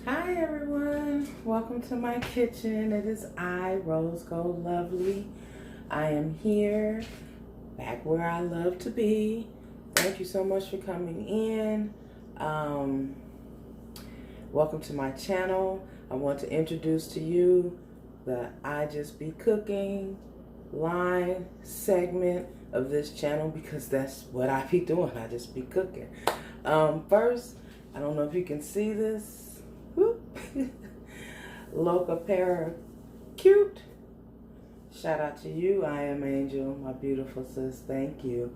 Hi everyone, welcome to my kitchen. It is I, Rose Gold Lovely. I am here, back where I love to be. Thank you so much for coming in. Welcome to my channel. I want to introduce to you the I Just Be Cooking line segment of this channel because that's what I be doing. I just be cooking. First, I don't know if you can see this. Loca Para Cute. Shout out to you. I am Angel, my beautiful sis. Thank you.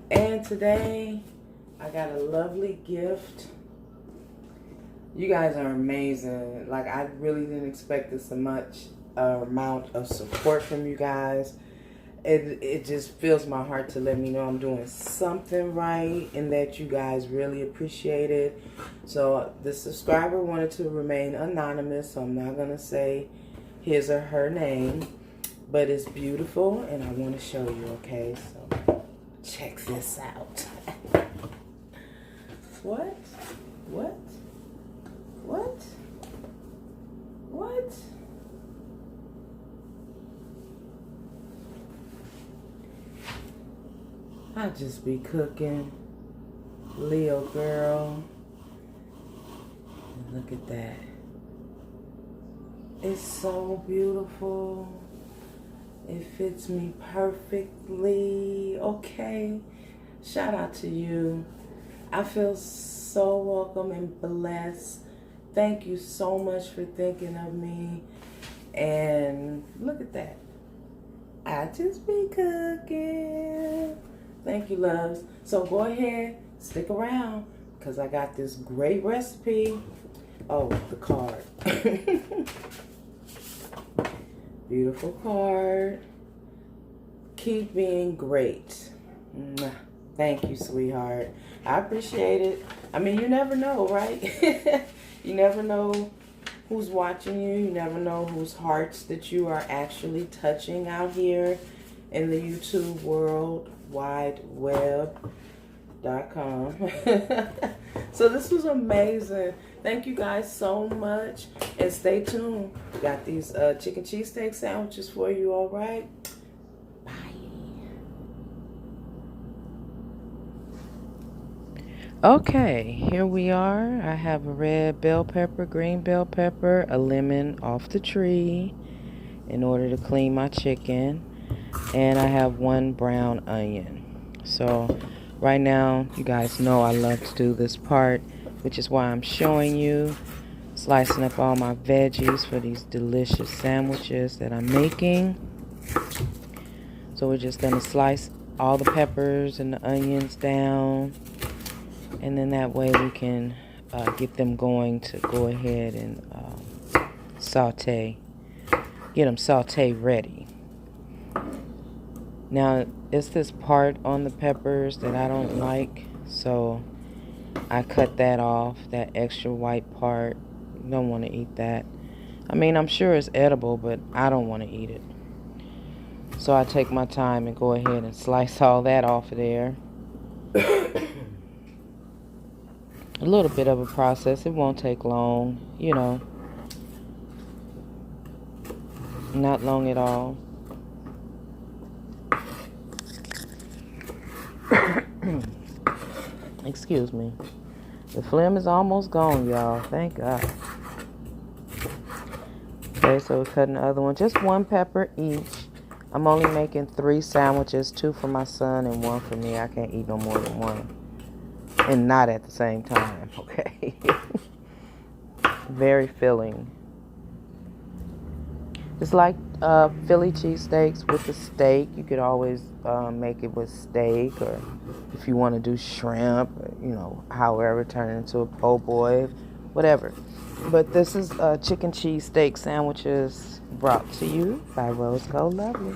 And today I got a lovely gift. You guys are amazing. Like, I really didn't expect this much amount of support from you guys. It just fills my heart to let me know I'm doing something right and that you guys really appreciate it. So the subscriber wanted to remain anonymous, so I'm not going to say his or her name, but it's beautiful and I want to show you, okay? So check this out. What? What? What? What? I just be cooking. Leo girl. And look at that. It's so beautiful. It fits me perfectly. Okay. Shout out to you. I feel so welcome and blessed. Thank you so much for thinking of me. And look at that. I just be cooking. Thank you, loves. So go ahead, stick around, because I got this great recipe. Oh, the card. Beautiful card. Keep being great. Mwah. Thank you, sweetheart. I appreciate it. I mean, you never know, right? You never know who's watching you. You never know whose hearts that you are actually touching out here in the YouTube world. wideweb.com. So this was amazing. Thank you guys so much, and stay tuned. Got these chicken cheesesteak sandwiches for you. All right, bye. Okay, here we are. I have a red bell pepper, green bell pepper, a lemon off the tree in order to clean my chicken, and I have one brown onion. So right now, you guys know I love to do this part, which is why I'm showing you, slicing up all my veggies for these delicious sandwiches that I'm making. So we're just going to slice all the peppers and the onions down, and then that way we can get them going to go ahead and saute, get them saute ready. Now, it's this part on the peppers that I don't like, so I cut that off, that extra white part. Don't want to eat that. I mean, I'm sure it's edible, but I don't want to eat it. So I take my time and go ahead and slice all that off of there. A little bit of a process. It won't take long, you know. Not long at all. Excuse me. The phlegm is almost gone, y'all. Thank God. Okay, so we're cutting the other one. Just one pepper each. I'm only making 3 sandwiches, 2 for my son and 1 for me. I can't eat no more than 1. And not at the same time, okay? Very filling. It's like Philly cheesesteaks with the steak. You could always make it with steak, or if you want to do shrimp, or, you know, however, turn it into a po' boy, whatever. But this is chicken cheesesteak sandwiches brought to you by Rose Gold Lovely.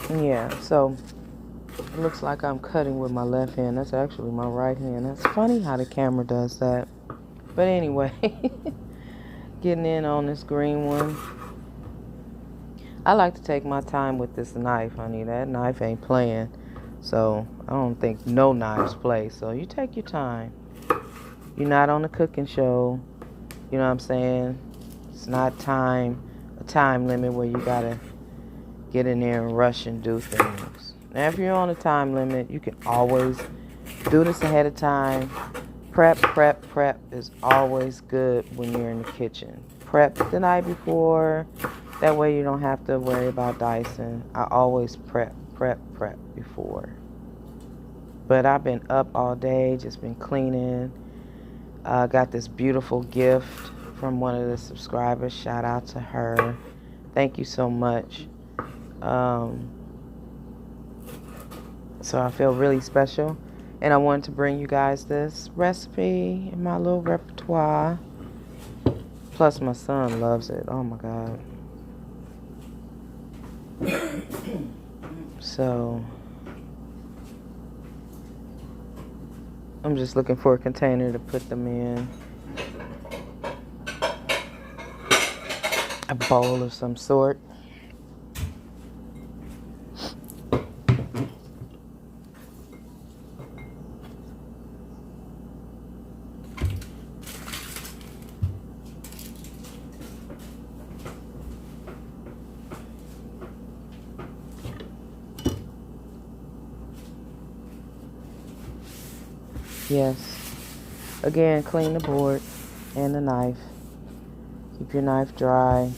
Yeah, so it looks like I'm cutting with my left hand. That's actually my right hand. That's funny how the camera does that. But anyway, getting in on this green one. I like to take my time with this knife, honey. That knife ain't playing. So I don't think no knives play. So you take your time. You're not on a cooking show. You know what I'm saying? It's not a time limit where you gotta get in there and rush and do things. Now, if you're on a time limit, you can always do this ahead of time. Prep is always good when you're in the kitchen. Prep the night before. That way you don't have to worry about dicing. I always prep before. But I've been up all day, just been cleaning. Got this beautiful gift from one of the subscribers. Shout out to her. Thank you so much. So I feel really special. And I wanted to bring you guys this recipe in my little repertoire. Plus my son loves it. Oh my God. So I'm just looking for a container to put them in. A bowl of some sort. Yes. Again, clean the board and the knife. Keep your knife dry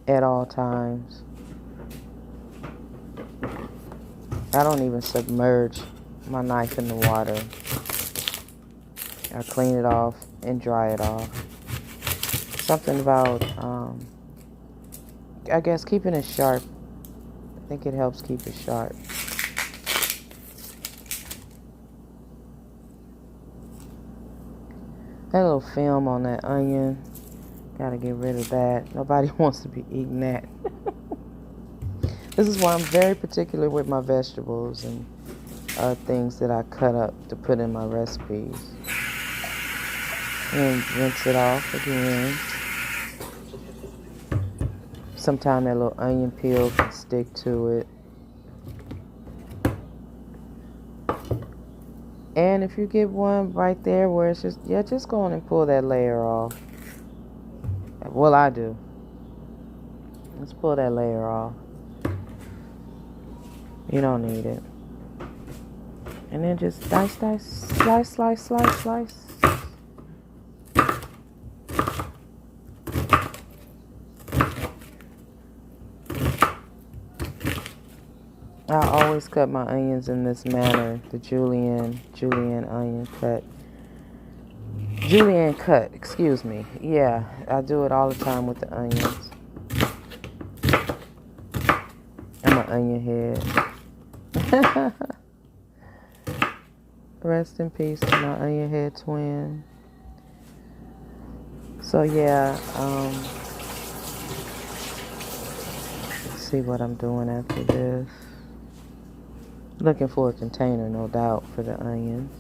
at all times. I don't even submerge my knife in the water. I clean it off and dry it off. Something about, I guess, keeping it sharp. I think it helps keep it sharp. That little film on that onion, gotta get rid of that. Nobody wants to be eating that. This is why I'm very particular with my vegetables and things that I cut up to put in my recipes. And rinse it off again. Sometimes that little onion peel can stick to it. And if you get one right there where it's just go on and pull that layer off. Well, I do. Let's pull that layer off. You don't need it. And then just slice. I always cut my onions in this manner, the julienne onion cut. Julienne cut, excuse me. Yeah, I do it all the time with the onions. I'm an onion head. Rest in peace to my onion head twin. So yeah, let's see what I'm doing after this. Looking for a container, no doubt, for the onions.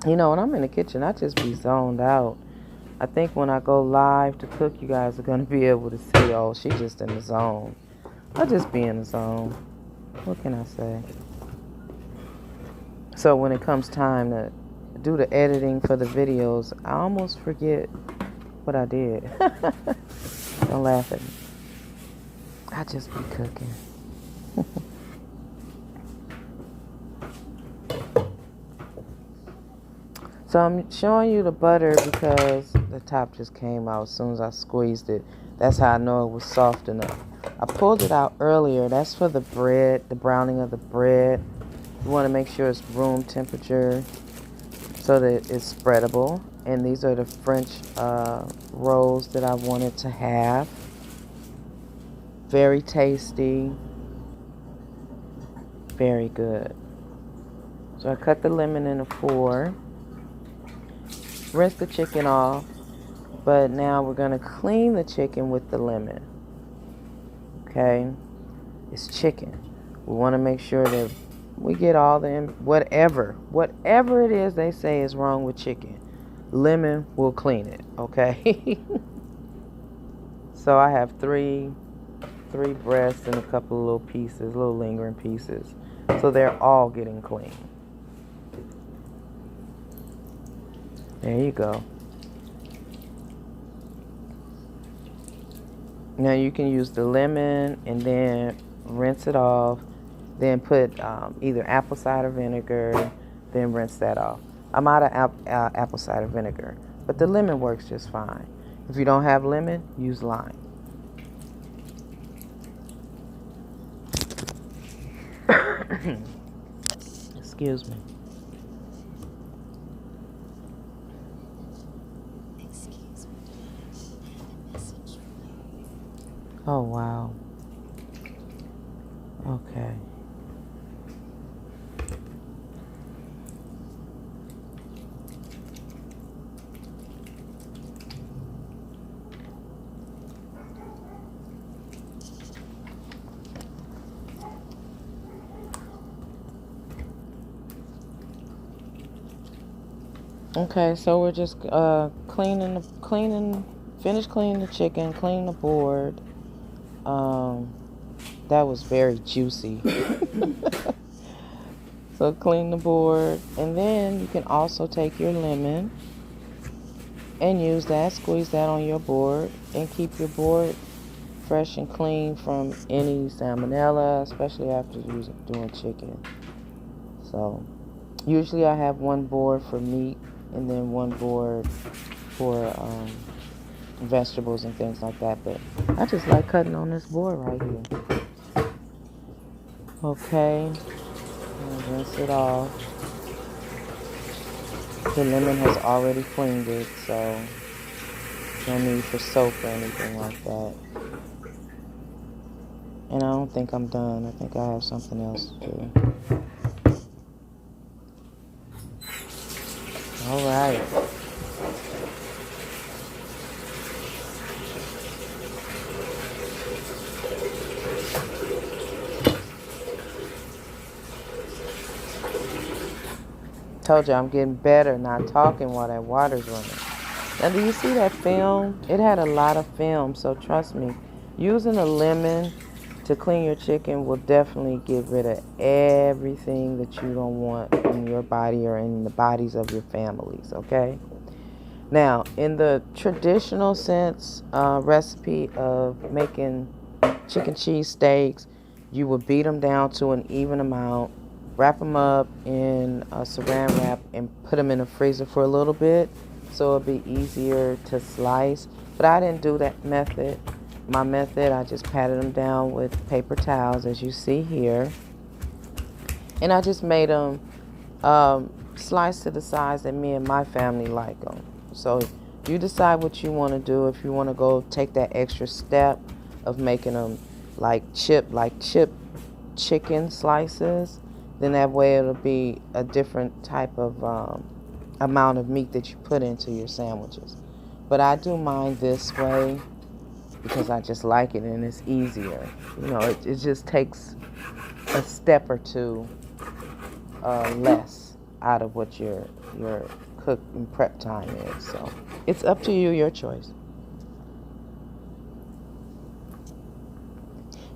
You know, when I'm in the kitchen, I just be zoned out. I think when I go live to cook, you guys are going to be able to see, oh, she's just in the zone. I just be in the zone. What can I say? So when it comes time to do the editing for the videos, I almost forget what I did. Don't laugh at me. I just be cooking. So I'm showing you the butter because the top just came out as soon as I squeezed it. That's how I know it was soft enough. I pulled it out earlier. That's for the bread, the browning of the bread. You want to make sure it's room temperature so that it's spreadable. And these are the French rolls that I wanted to have. Very tasty. Very good. So I cut the lemon into 4. Rinse the chicken off. But now we're going to clean the chicken with the lemon. Okay? It's chicken. We want to make sure that we get all the whatever it is they say is wrong with chicken, lemon will clean it, okay? So I have three breasts and a couple of little pieces, little lingering pieces. So they're all getting clean. There you go. Now you can use the lemon and then rinse it off. Then put either apple cider vinegar, then rinse that off. I'm out of apple cider vinegar, but the lemon works just fine. If you don't have lemon, use lime. Excuse me. Oh, wow. Okay. Okay, so we're just finish cleaning the chicken, clean the board. That was very juicy. So clean the board, and then you can also take your lemon and use that, squeeze that on your board, and keep your board fresh and clean from any salmonella, especially after doing chicken. So usually I have one board for meat and then one board for vegetables and things like that, but I just like cutting on this board right here. Okay, and rinse it off. The lemon has already cleaned it, so no need for soap or anything like that. And I don't think I'm done. I think I have something else to do. All right. Told you I'm getting better not talking while that water's running. Now, do you see that film? It had a lot of film, so trust me, using a lemon to clean your chicken will definitely get rid of everything that you don't want in your body or in the bodies of your families, okay? Now, in the traditional sense recipe of making chicken cheese steaks, you would beat them down to an even amount, wrap them up in a saran wrap, and put them in the freezer for a little bit so it'll be easier to slice. But I didn't do that method. My method, I just patted them down with paper towels, as you see here. And I just made them slice to the size that me and my family like them. So you decide what you want to do. If you want to go take that extra step of making them like chip chicken slices, then that way it'll be a different type of amount of meat that you put into your sandwiches. But I do mine this way because I just like it and it's easier. You know, it just takes a step or two less out of what your cook and prep time is. So it's up to you, your choice.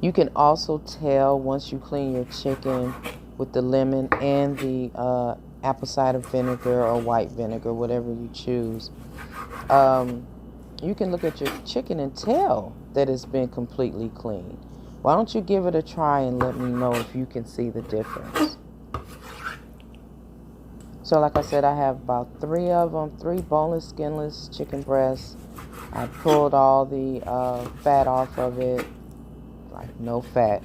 You can also tell once you clean your chicken with the lemon and the apple cider vinegar or white vinegar, whatever you choose. You can look at your chicken and tell that it's been completely cleaned. Why don't you give it a try and let me know if you can see the difference? So like I said, I have about 3 of them, 3 boneless, skinless chicken breasts. I pulled all the fat off of it, like no fat,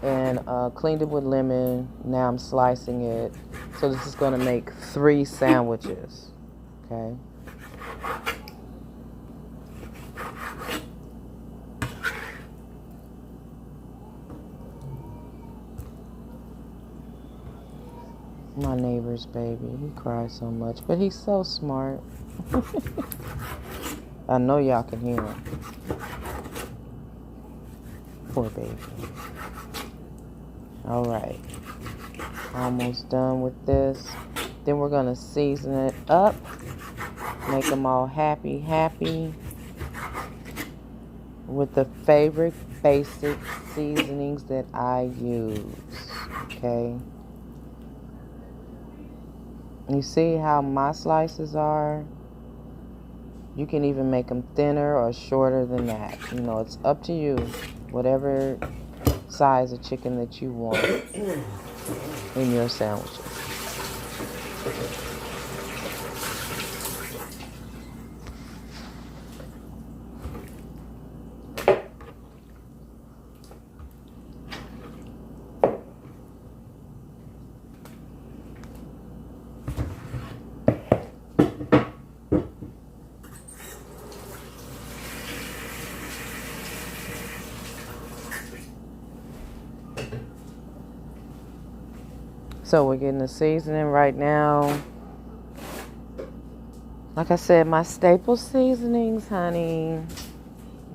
and cleaned it with lemon. Now I'm slicing it. So this is going to make 3 sandwiches, okay? My neighbor's baby, he cries so much, but he's so smart. I know y'all can hear him. Poor baby. All right. Almost done with this. Then we're going to season it up. Make them all happy with the favorite basic seasonings that I use. Okay. You see how my slices are? You can even make them thinner or shorter than that. You know, it's up to you. Whatever size of chicken that you want in your sandwiches. So we're getting the seasoning right now. Like I said, my staple seasonings, honey.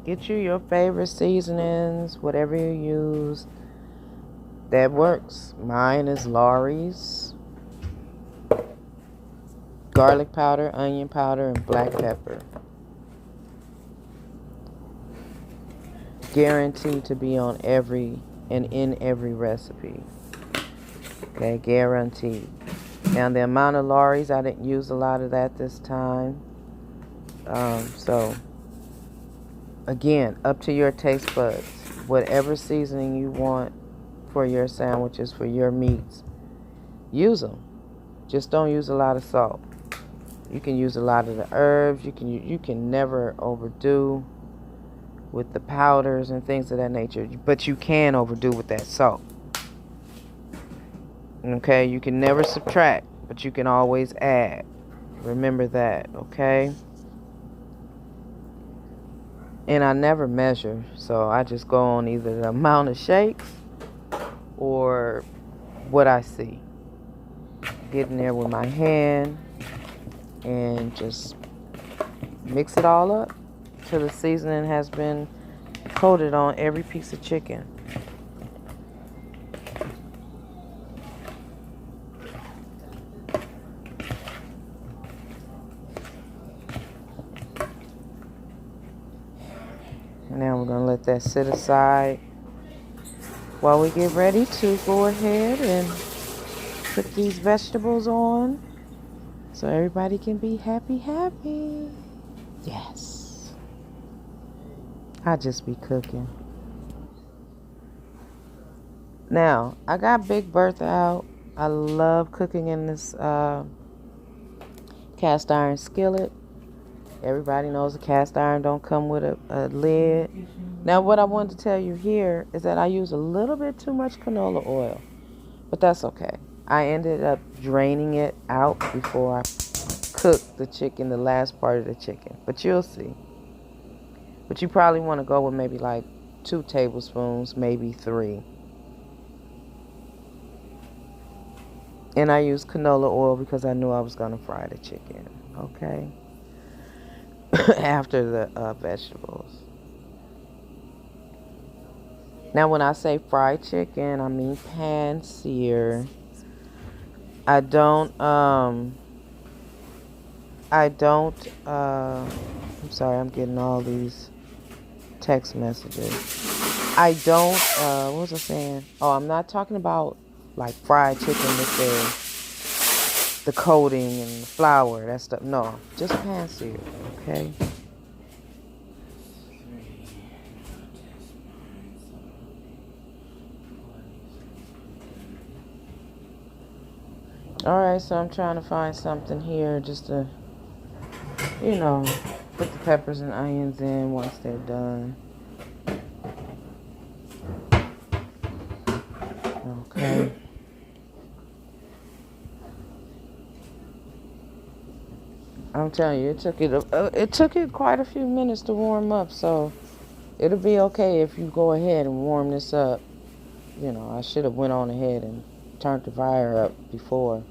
Get you your favorite seasonings, whatever you use. That works. Mine is Lawry's. Garlic powder, onion powder, and black pepper. Guaranteed to be on every and in every recipe. Okay, guaranteed. Now the amount of Lawry's, I didn't use a lot of that this time. So again, up to your taste buds. Whatever seasoning you want for your sandwiches, for your meats, use them. Just don't use a lot of salt. You can use a lot of the herbs. You can never overdo with the powders and things of that nature, but you can overdo with that salt. Okay, you can never subtract, but you can always add. Remember that, okay? And I never measure, so I just go on either the amount of shakes or what I see. Get in there with my hand and just mix it all up till the seasoning has been coated on every piece of chicken. Now we're going to let that sit aside while we get ready to go ahead and put these vegetables on so everybody can be happy. Yes. I just be cooking. Now, I got Big Bertha out. I love cooking in this cast iron skillet. Everybody knows a cast iron don't come with a lid. Now, what I wanted to tell you here is that I use a little bit too much canola oil, but that's okay. I ended up draining it out before I cooked the chicken, the last part of the chicken, but you'll see. But you probably want to go with maybe like 2 tablespoons, maybe 3. And I used canola oil because I knew I was going to fry the chicken, okay? After the vegetables. Now, when I say fried chicken, I mean pan-sear. I'm sorry, I'm getting all these text messages. What was I saying? Oh, I'm not talking about like fried chicken with the coating and the flour, that stuff. No, just pan-sear, okay? Alright, so I'm trying to find something here just to, put the peppers and onions in once they're done. Okay. I'm telling you, it took it quite a few minutes to warm up, so it'll be okay if you go ahead and warm this up. I should have went on ahead and turned the fire up before.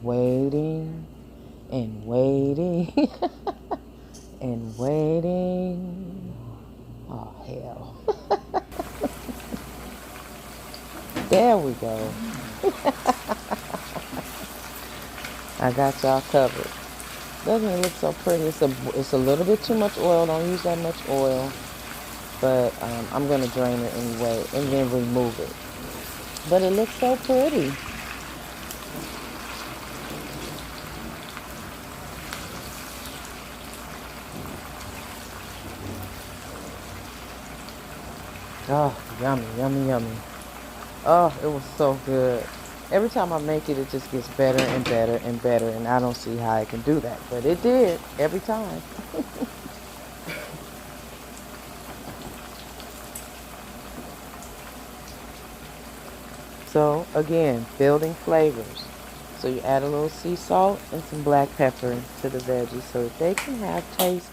Waiting and waiting and waiting. Oh, hell. There we go. I got y'all covered. Doesn't it look so pretty? It's a little bit too much oil. Don't use that much oil. But I'm going to drain it anyway and then remove it. But it looks so pretty. Oh, yummy, yummy, yummy. Oh, it was so good. Every time I make it, it just gets better and better and better. And I don't see how I can do that. But it did every time. So, again, building flavors. So you add a little sea salt and some black pepper to the veggies so that they can have taste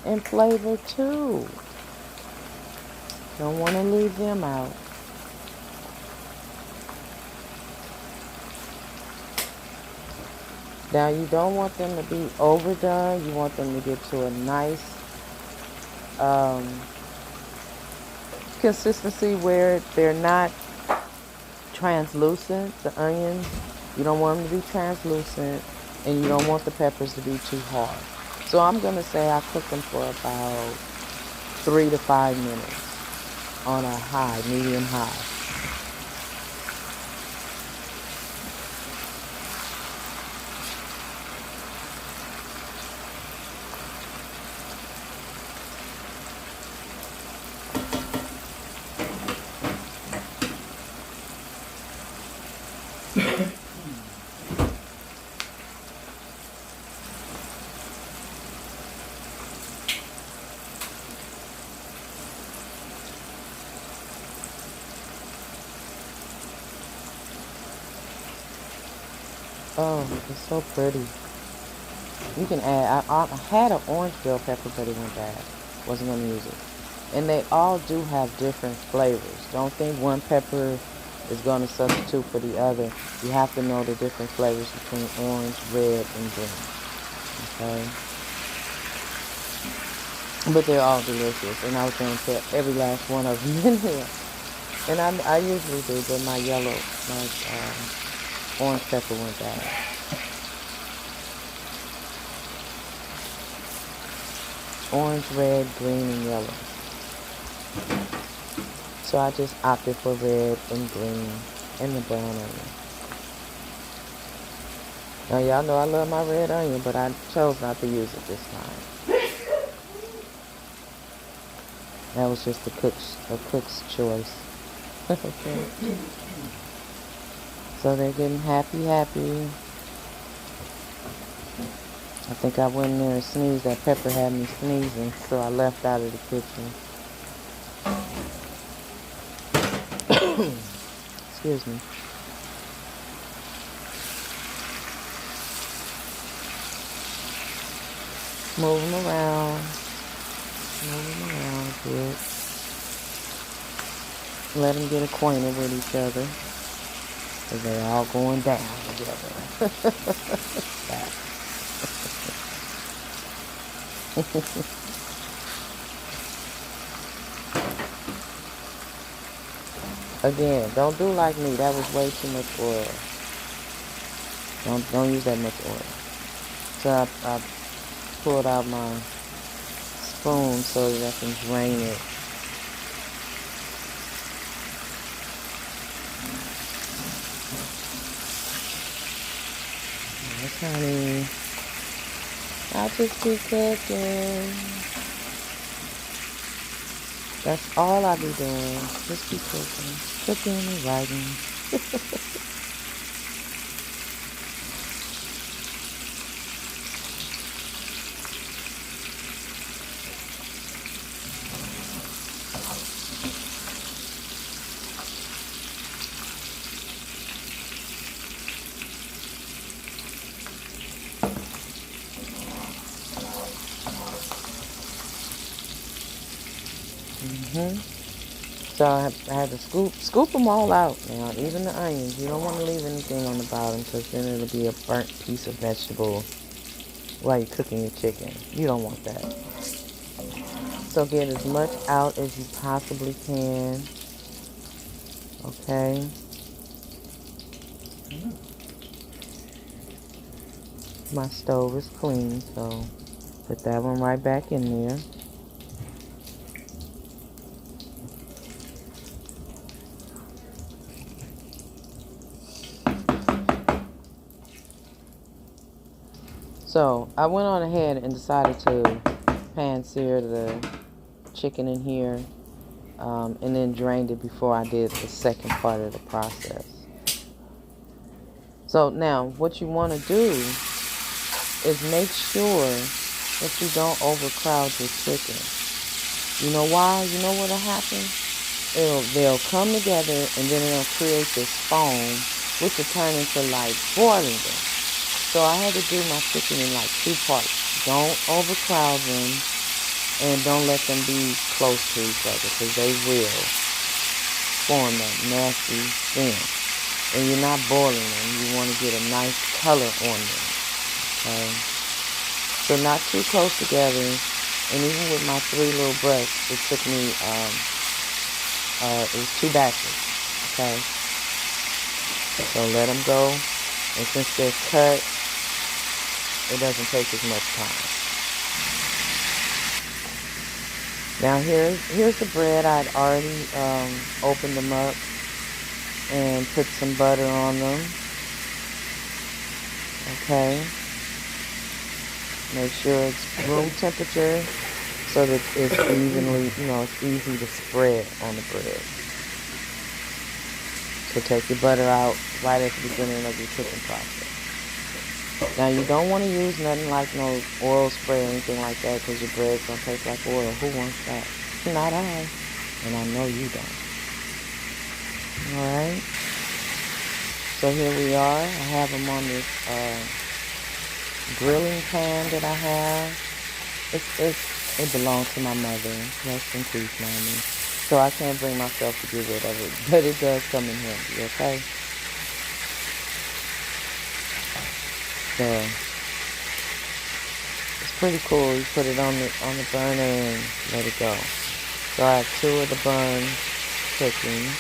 and flavor too. Don't want to leave them out. Now you don't want them to be overdone. You want them to get to a nice consistency where they're not translucent. The onions, you don't want them to be translucent, and you don't want the peppers to be too hard. So I'm going to say I cook them for about 3 to 5 minutes on a high, medium high. Oh, it's so pretty. You can add, I had an orange bell pepper, but it went bad. Wasn't going to use it. And they all do have different flavors. Don't think one pepper is going to substitute for the other. You have to know the different flavors between orange, red, and green. Okay? But they're all delicious. And I was going to put every last one of them in here. And I usually do, but my orange pepper went bad. Orange, red, green, and yellow. So I just opted for red and green and the brown onion. Now y'all know I love my red onion, but I chose not to use it this time. That was just a cook's choice. Okay. So they're getting happy. I think I went in there and sneezed. That pepper had me sneezing, so I left out of the kitchen. Excuse me. Move them around a bit. Let them get acquainted with each other. Because they're all going down together. Again, don't do like me. That was way too much oil. Don't use that much oil. So I pulled out my spoon so that I can drain it. Yes, honey. I'll just be cooking. That's all I be doing. Just be cooking. Cooking and writing. So I had to scoop them all out now, even the onions. You don't want to leave anything on the bottom because then it'll be a burnt piece of vegetable while you're cooking your chicken. You don't want that. So get as much out as you possibly can. Okay. My stove is clean, so put that one right back in there. So I went on ahead and decided to pan sear the chicken in here, and then drained it before I did the second part of the process. So now what you want to do is make sure that you don't overcrowd your chicken. You know why? You know what'll happen? They'll come together and then it'll create this foam, which will turn into like boiling them. So I had to do my chicken in like 2 parts. Don't overcrowd them and don't let them be close to each other because they will form that nasty film. And you're not boiling them. You want to get a nice color on them. Okay? So not too close together. And even with my 3 little breasts, it took me, it was 2 batches. Okay? So let them go. And since they're cut, it doesn't take as much time. Now here's the bread. I'd already opened them up and put some butter on them. Okay. Make sure it's room temperature so that it's evenly, it's easy to spread on the bread. So take your butter out right at the beginning of your cooking process. Now you don't want to use nothing like no oil spray or anything like that because your bread's going to taste like oil. Who wants that? Not I. And I know you don't. Alright. So here we are. I have them on this grilling pan that I have. It belongs to my mother. Rest in peace, Mommy. So I can't bring myself to get rid of it. But it does come in handy, okay? So it's pretty cool. You put it on the burner and let it go. So I have 2 of the buns cooking,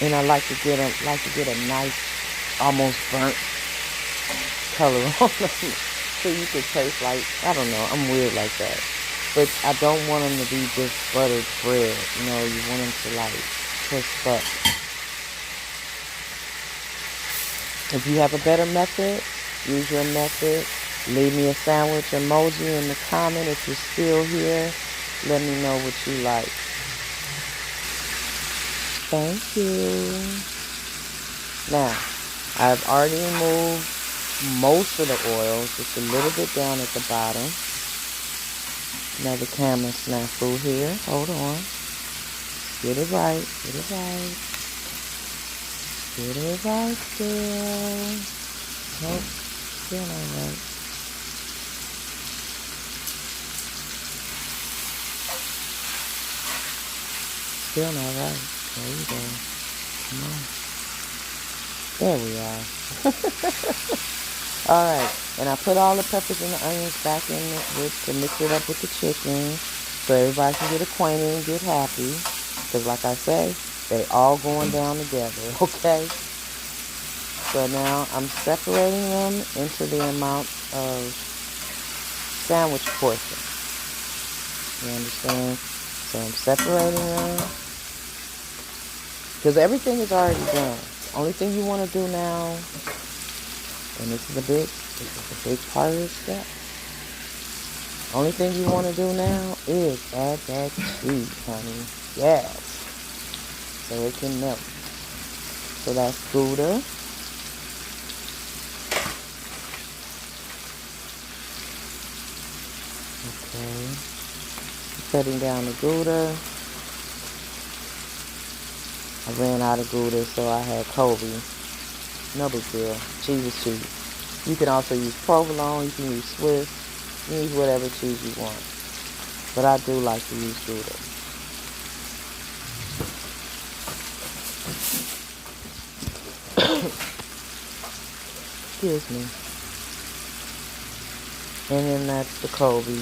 and I like to get a nice, almost burnt color on them, so you could taste like, I don't know, I'm weird like that. But I don't want them to be just buttered bread. You want them to like crisp up. If you have a better method, use your method. Leave me a sandwich emoji in the comment if you're still here. Let me know what you like. Thank you. Now, I've already removed most of the oil, just a little bit down at the bottom. Another camera snafu here. Hold on. Get it right. Get it right. Get it right still. Nope. Still not right. Still not right. There you go. Come on. There we are. Alright. And I put all the peppers and the onions back in to mix it up with the chicken so everybody can get acquainted and get happy. Because like I say, they all going down together, okay? So now I'm separating them into the amount of sandwich portion. You understand? So I'm separating them. Because everything is already done. Only thing you want to do now, and this is a big part of the step. Only thing you want to do now is add that cheese, honey. Yes. So it can melt. So that's Gouda. Okay. Cutting down the Gouda. I ran out of Gouda, so I had Kobe. No big deal. Cheese is cheese. You can also use provolone. You can use Swiss. You can use whatever cheese you want. But I do like to use Gouda. Excuse me. And then that's the Kobe.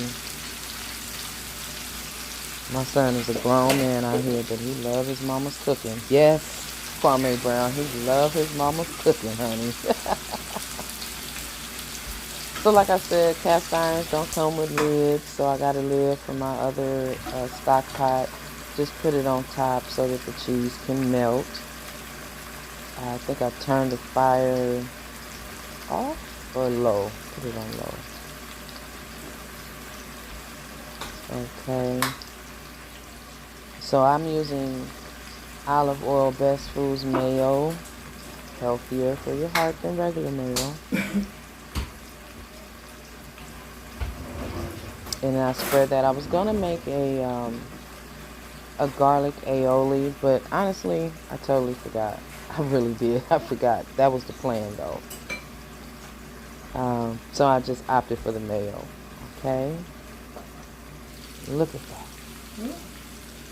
My son is a grown man out here, but he loves his mama's cooking. Yes, Kwame Brown, he loves his mama's cooking, honey. So like I said, cast irons don't come with lids, so I got a lid for my other stock pot. Just put it on top so that the cheese can melt. I think I turned the fire off or low. Put it on low. Okay. So I'm using olive oil Best Foods mayo. Healthier for your heart than regular mayo. And I spread that. I was gonna make a garlic aioli, but honestly, I totally forgot. I really did. I forgot. That was the plan, though. So I just opted for the mayo. Okay. Look at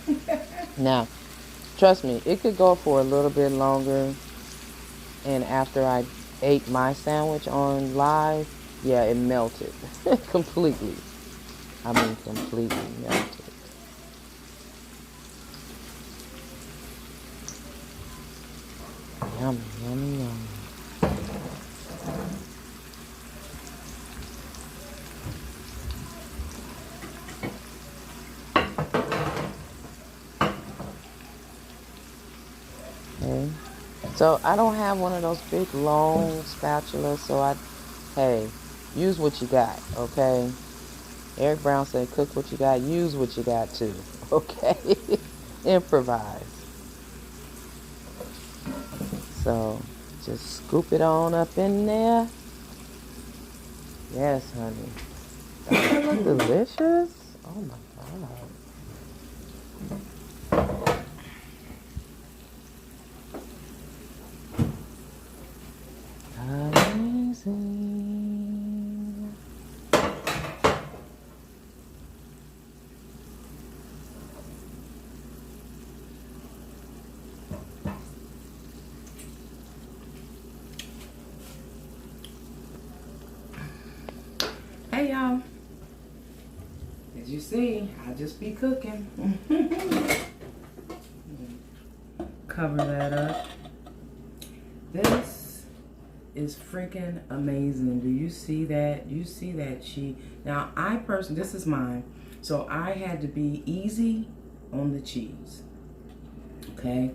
that. Now, trust me, it could go for a little bit longer. And after I ate my sandwich on live, yeah, it melted completely. I mean, completely melted. Yummy, yummy, yummy. Okay. So I don't have one of those big long spatulas, so hey, use what you got, okay? Eric Brown said, cook what you got, use what you got too, okay? Improvise. So just scoop it on up in there. Yes, honey. Doesn't it look delicious? Oh my God. Amazing. Hey y'all. As you see, I just be cooking. Cover that up. This is freaking amazing. Do you see that? You see that cheese? Now, this is mine. So I had to be easy on the cheese. Okay?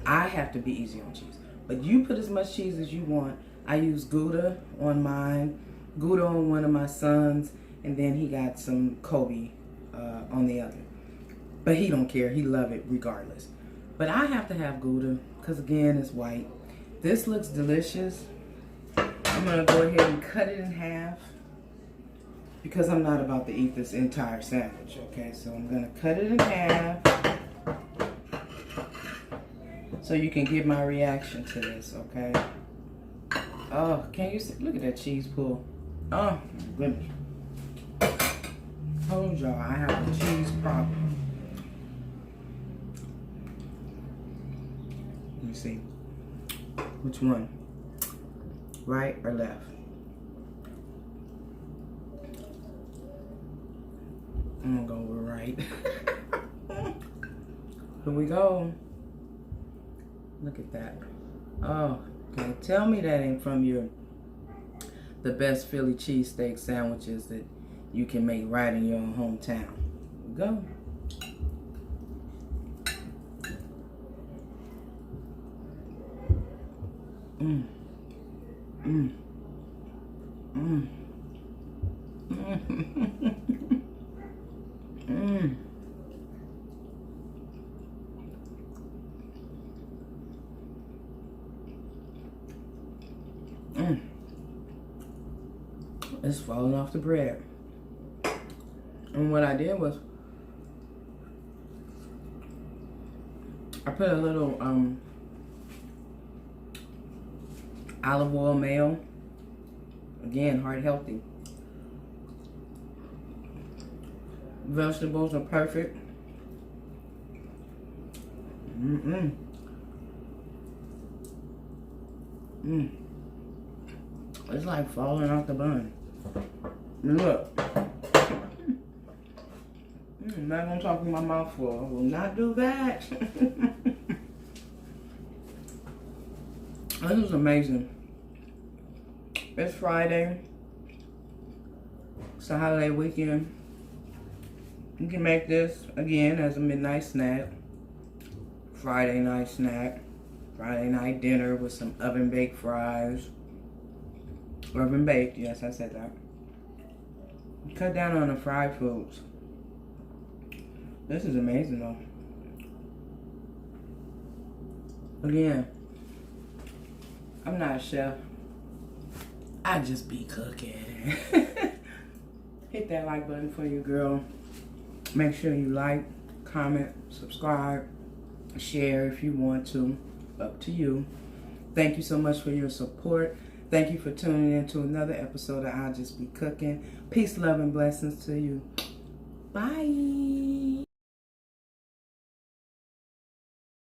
I have to be easy on cheese. But you put as much cheese as you want. I use Gouda on mine, Gouda on one of my sons, and then he got some Kobe on the other. But he don't care. He love it regardless. But I have to have Gouda because, again, it's white. This looks delicious. I'm going to go ahead and cut it in half because I'm not about to eat this entire sandwich, okay? So I'm going to cut it in half so you can get my reaction to this, okay? Oh, can you see? Look at that cheese pull. Oh, my goodness. Told y'all I have a cheese problem. Let me see. Which one? Right or left? I'm gonna go with right. Here we go. Look at that. Oh, okay. Tell me that ain't from the best Philly cheesesteak sandwiches that you can make right in your own hometown. Here we go. Mmm. Mmm. Mmm. Mmm. Mmm. It's falling off the bread. And what I did was I put a little olive oil mayo. Again, heart healthy. Vegetables are perfect. Mm-mm. It's like falling off the bun. Look. I'm not gonna talk with my mouth full. I will not do that. This is amazing. It's Friday. It's a holiday weekend. You can make this again as a midnight snack. Friday night snack. Friday night dinner with some oven baked fries. Oven baked, yes, I said that. Cut down on the fried foods. This is amazing though. Again, I'm not a chef. I just be cooking. Hit that like button for you, girl. Make sure you like, comment, subscribe, share if you want to. Up to you. Thank you so much for your support. Thank you for tuning in to another episode of I'll Just Be Cooking. Peace, love, and blessings to you. Bye.